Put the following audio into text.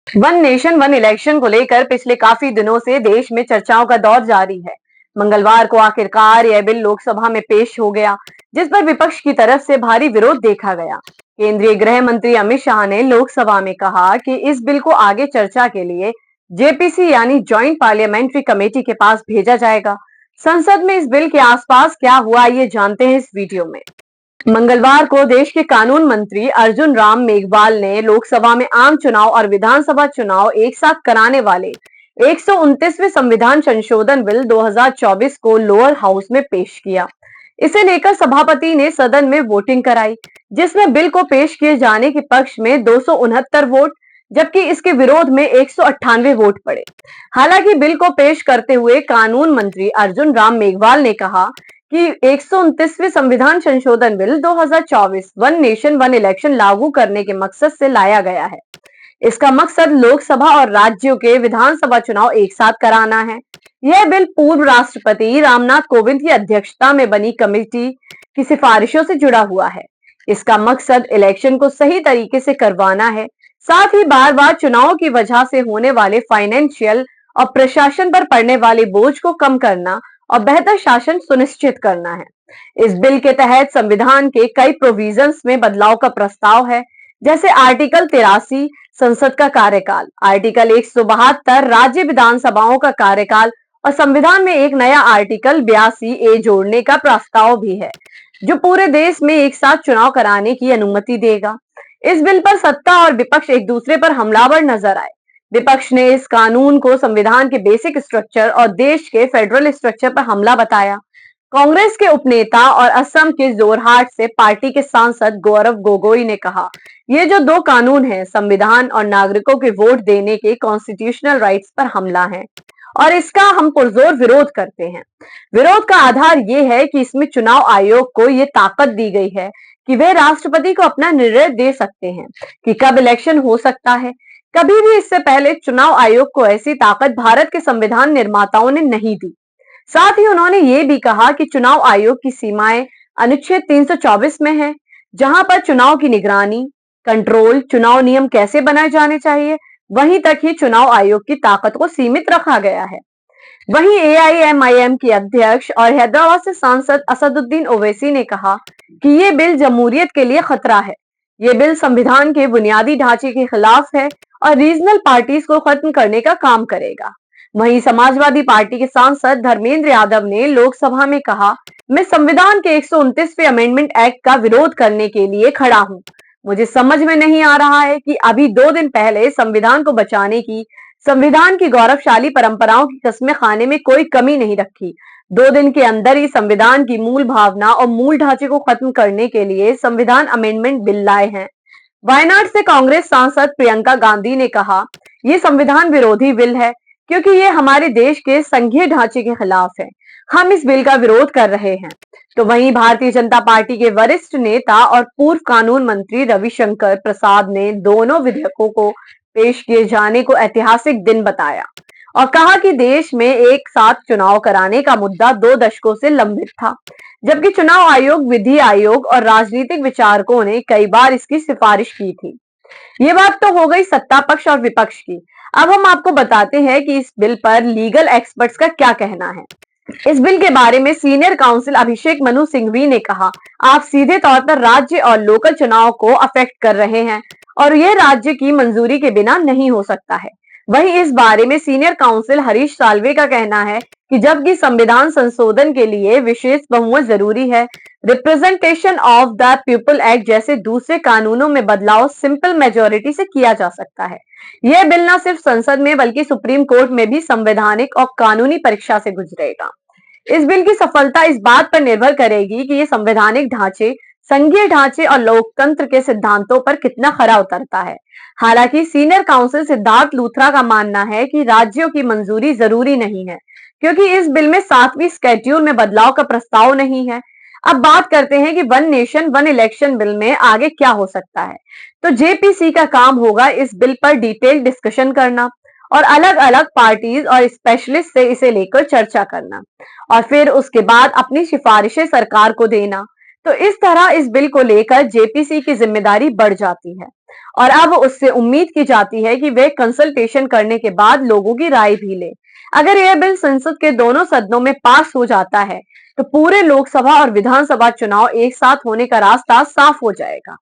One nation one election को लेकर पिछले काफी दिनों से देश में चर्चाओं का दौर जारी है। मंगलवार को आखिरकार यह बिल लोकसभा में पेश हो गया, जिस पर विपक्ष की तरफ से भारी विरोध देखा गया। केंद्रीय गृह मंत्री अमित शाह ने लोकसभा में कहा कि इस बिल को आगे चर्चा के लिए जेपीसी यानी ज्वाइंट पार्लियामेंट्री कमेटी के पास भेजा जाएगा। संसद में इस बिल के आसपास क्या हुआ, ये जानते हैं इस वीडियो में। मंगलवार को देश के कानून मंत्री अर्जुन राम मेघवाल ने लोकसभा में आम चुनाव और विधानसभा चुनाव एक साथ कराने वाले 129वें संविधान संशोधन बिल 2024 को लोअर हाउस में पेश किया। इसे लेकर सभापति ने सदन में वोटिंग कराई, जिसमें बिल को पेश किए जाने के पक्ष में 269 वोट, जबकि इसके विरोध में 198 वोट पड़े। हालांकि बिल को पेश करते हुए कानून मंत्री अर्जुन राम मेघवाल ने कहा कि 129वें संविधान संशोधन bill 2024 one nation one election लागू करने के मकसद से लाया गया है। इसका मकसद लोकसभा और राज्यों के विधानसभा चुनाव एक साथ कराना है। यह बिल पूर्व राष्ट्रपति रामनाथ कोविंद की अध्यक्षता में बनी कमेटी की सिफारिशों से जुड़ा हुआ है। इसका मकसद इलेक्शन को सही तरीके से करवाना है, साथ ही बार बार चुनाव की वजह से होने वाले फाइनेंशियल और प्रशासन पर पड़ने वाले बोझ को कम करना और बेहतर शासन सुनिश्चित करना है। इस बिल के तहत संविधान के कई प्रोविजंस में बदलाव का प्रस्ताव है, जैसे आर्टिकल 83 संसद का कार्यकाल, आर्टिकल 172 राज्य विधानसभाओं का कार्यकाल और संविधान में एक नया आर्टिकल 82A जोड़ने का प्रस्ताव भी है, जो पूरे देश में एक साथ चुनाव कराने की अनुमति देगा। इस बिल पर सत्ता और विपक्ष एक दूसरे पर हमलावर नजर आए। विपक्ष ने इस कानून को संविधान के बेसिक स्ट्रक्चर और देश के फेडरल स्ट्रक्चर पर हमला बताया। कांग्रेस के उपनेता और असम के जोरहाट से पार्टी के सांसद गौरव गोगोई ने कहा, ये जो दो कानून हैं, संविधान और नागरिकों के वोट देने के कॉन्स्टिट्यूशनल राइट्स पर हमला है और इसका हम पुरजोर विरोध करते हैं। विरोध का आधार ये है कि इसमें चुनाव आयोग को ये ताकत दी गई है कि वे राष्ट्रपति को अपना निर्णय दे सकते हैं कि कब इलेक्शन हो सकता है। कभी भी इससे पहले चुनाव आयोग को ऐसी ताकत भारत के संविधान निर्माताओं ने नहीं दी। साथ ही उन्होंने ये भी कहा कि चुनाव आयोग की सीमाएं अनुच्छेद 324 में है, जहां पर चुनाव की निगरानी, कंट्रोल, चुनाव नियम कैसे बनाए जाने चाहिए, वहीं तक ही चुनाव आयोग की ताकत को सीमित रखा गया है। वहीं एआईएमआईएम की अध्यक्ष और हैदराबाद से सांसद असदुद्दीन ओवैसी ने कहा कि ये बिल जमहूरियत के लिए खतरा है। ये बिल संविधान के बुनियादी ढांचे के खिलाफ है और रीजनल पार्टीज को खत्म करने का काम करेगा। वहीं समाजवादी पार्टी के सांसद धर्मेंद्र यादव ने लोकसभा में कहा, मैं संविधान के 129वें अमेंडमेंट एक्ट का विरोध करने के लिए खड़ा हूं। मुझे समझ में नहीं आ रहा है कि अभी 2 दिन पहले संविधान को बचाने की, संविधान की गौरवशाली परंपराओं की कस्में खाने में कोई कमी नहीं रखी। 2 दिन के अंदर ही संविधान की मूल भावना और मूल ढांचे को खत्म करने के लिए संविधान अमेंडमेंट बिल लाए हैं। वायनाड से कांग्रेस सांसद प्रियंका गांधी ने कहा, ये संविधान विरोधी बिल है क्योंकि ये हमारे देश के संघीय ढांचे के खिलाफ है। हम इस बिल का विरोध कर रहे हैं। तो वहीं भारतीय जनता पार्टी के वरिष्ठ नेता और पूर्व कानून मंत्री रविशंकर प्रसाद ने दोनों विधेयकों को पेश किए जाने को ऐतिहासिक दिन बताया और कहा कि देश में एक साथ चुनाव कराने का मुद्दा 2 दशकों से लंबित था, जबकि चुनाव आयोग, विधि आयोग और राजनीतिक विचारकों ने कई बार इसकी सिफारिश की थी। ये बात तो हो गई सत्ता पक्ष और विपक्ष की। अब हम आपको बताते हैं कि इस बिल पर लीगल एक्सपर्ट्स का क्या कहना है। इस बिल के बारे में सीनियर काउंसिल अभिषेक मनु सिंघवी ने कहा, आप सीधे तौर पर राज्य और लोकल चुनाव को अफेक्ट कर रहे हैं और यह राज्य की मंजूरी के बिना नहीं हो सकता है। वहीं इस बारे में सीनियर काउंसिल हरीश साल्वे का कहना है कि जबकि संविधान संशोधन के लिए विशेष बहुमत जरूरी है, representation of the people act जैसे दूसरे कानूनों में बदलाव सिंपल मेजोरिटी से किया जा सकता है। यह बिल न सिर्फ संसद में बल्कि सुप्रीम कोर्ट में भी संवैधानिक और कानूनी परीक्षा से गुजरेगा। इस बिल की सफलता इस बात पर निर्भर करेगी कि ये संवैधानिक ढांचे, संघीय ढांचे और लोकतंत्र के सिद्धांतों पर कितना खरा उतरता है। हालांकि सीनियर काउंसिल सिद्धार्थ लूथरा का मानना है कि राज्यों की मंजूरी जरूरी नहीं है, क्योंकि इस बिल में 7वीं शेड्यूल में बदलाव का प्रस्ताव नहीं है। अब बात करते हैं कि one nation one election bill में आगे क्या हो सकता है। तो जेपीसी का काम होगा इस बिल पर डिटेल डिस्कशन करना और अलग अलग पार्टीज और स्पेशलिस्ट से इसे लेकर चर्चा करना और फिर उसके बाद अपनी सिफारिशें सरकार को देना। तो इस तरह इस बिल को लेकर जेपीसी की जिम्मेदारी बढ़ जाती है। और अब उससे उम्मीद की जाती है कि वे कंसल्टेशन करने के बाद लोगों की राय भी ले। अगर यह बिल संसद के दोनों सदनों में पास हो जाता है तो पूरे लोकसभा और विधानसभा चुनाव एक साथ होने का रास्ता साफ हो जाएगा।